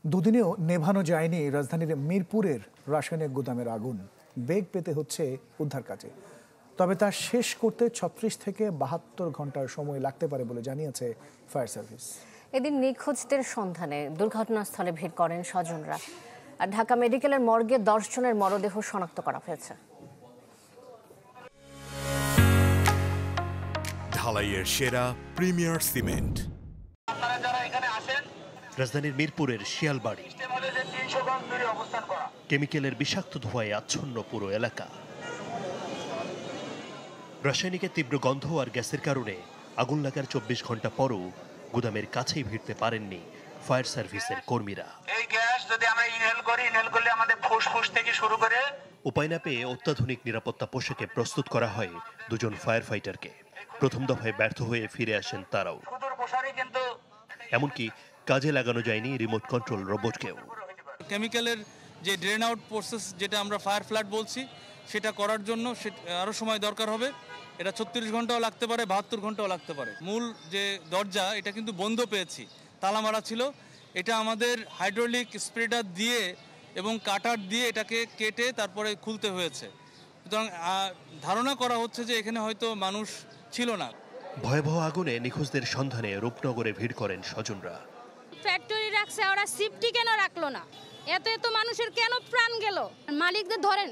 দুদিনেও নেভানো যায়নি রাজধানীর মিরপুরের রাসায়নিক গুদামের আগুন। বেগ পেতে হচ্ছে উদ্ধার কাজে, তবে তা শেষ করতে ৩৬ থেকে ৭২ ঘন্টার সময় লাগতে পারে বলে জানিয়েছে ফায়ার সার্ভিস। এদিন নিখোঁজদের সন্ধানে দুর্ঘটনাস্থলে ভিড় করেন স্বজনরা। আর ঢাকা মেডিকেলের মর্গে ১০ জনের মরদেহ শনাক্ত করা হয়েছে। ঢালাইয়ের সেরা প্রিমিয়ার সিমেন্ট। রাজধানীর মিরপুরের শিয়ালবাড়ি কেমিক্যালের বিষাক্ত ধোঁয়ায় আচ্ছন্ন পুরো এলাকা। রাসায়নিকের তীব্র গন্ধ আর গ্যাসের কারণে আগুন লাগার ২৪ ঘন্টা পরও গুদামের কাছেই ভিড়তে পারেননি ফায়ার সার্ভিসের কর্মীরা। এই গ্যাস যদি আমরা ইনহেল করলে আমাদের ফুসফুস থেকে শুরু করে উপায় না পেয়ে অত্যাধুনিক নিরাপত্তা পোশাকে প্রস্তুত করা হয় দুজন ফায়ার ফাইটারকে। প্রথম দফায় ব্যর্থ হয়ে ফিরে আসেন তারাও। এমনকি কাজে লাগানো যায়নি রিমোট কন্ট্রোল রোবটকেও। কেমিক্যালের যে ড্রেন আউট প্রসেস, যেটা আমরা ফায়ার ফ্ল্যাট বলছি, সেটা করার জন্য আরও সময় দরকার হবে। এটা ৩৬ ঘন্টাও লাগতে পারে, ৭২ ঘন্টাও লাগতে পারে। মূল যে দরজা, এটা কিন্তু বন্ধ পেয়েছি, তালা মারা ছিল। এটা আমাদের হাইড্রোলিক স্প্রেডার দিয়ে এবং কাটার দিয়ে এটাকে কেটে তারপরে খুলতে হয়েছে। সুতরাং ধারণা করা হচ্ছে যে এখানে হয়তো মানুষ ছিল না। ভয়াবহ আগুনে নিখোঁজদের সন্ধানে রূপনগরে ভিড় করেন স্বজনরা। ফ্যাক্টরি রাখছে, ওরা সেফটি কেন রাখলো না? এত মানুষের কেন প্রাণ গেল? মালিকদের ধরেন,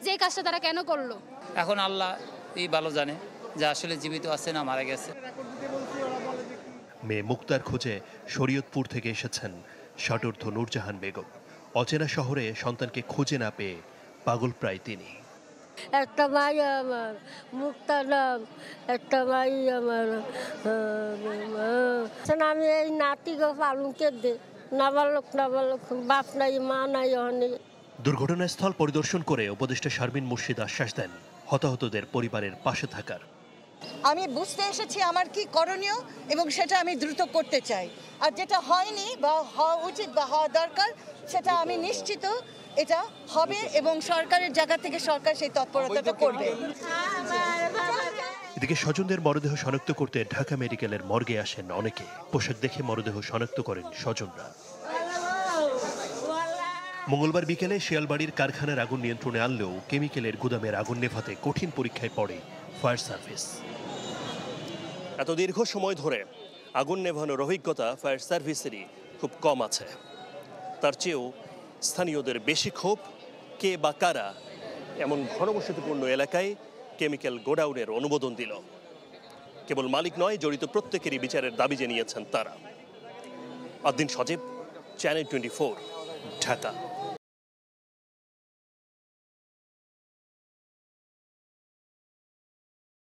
যে কাজটা তারা কেন করলো? এখন আল্লাহ এই ভালো জানে যে আসলে জীবিত আছে না মারা গেছে। মেয়ে মুক্তার খোঁজে শরীয়তপুর থেকে এসেছেন ষাটোর্ধ্ব নূরজাহান বেগম। অচেনা শহরে সন্তানকে খুঁজে না পেয়ে পাগল প্রায় তিনি। একটা ভাই আমার মুক্তার নাম, একটা ভাই আমার। আমি এই নাতিকে পালুকে দে, নাবালক বাপ নাই মা নাই। দুর্ঘটনাস্থল পরিদর্শন করে উপদেষ্টা শারমিন মুর্শিদ আশ্বাস দেন হতাহতদের পরিবারের পাশে থাকার। আমি বুঝতে এসেছি আমার কি করণীয় এবং সেটা আমি দ্রুত করতে চাই। আর যেটা হয়নি বা হওয়া উচিত বা হওয়া দরকার, সেটা আমি নিশ্চিত এটা হবে এবং সরকারের জায়গা থেকে সরকার সেই তৎপরতাটা করবে। এদিকে স্বজনদের মরদেহ শনাক্ত করতে ঢাকা মেডিকেলের মর্গে আসেন অনেকে। পোশাক দেখে মরদেহ শনাক্ত করেন স্বজনরা। মঙ্গলবার বিকেলে শিয়ালবাড়ির কারখানার আগুন নিয়ন্ত্রণে আনলেও কেমিক্যালের গুদামের আগুন নেভাতে কঠিন পরীক্ষায় পড়ে ফায়ার সার্ভিস। এত দীর্ঘ সময় ধরে আগুন নেভানোর অভিজ্ঞতা ফায়ার সার্ভিসেরই খুব কম আছে। তার চেয়েও স্থানীয়দের বেশি ক্ষোভ কে বা কারা এমন ঘনবসতিপূর্ণ এলাকায় কেমিক্যাল গোডাউনের অনুমোদন দিল। কেবল মালিক নয়, জড়িত প্রত্যেকেরই বিচারের দাবি জানিয়েছেন তারা। আদ্দিন সজীব, চ্যানেল 24, ঢাকা।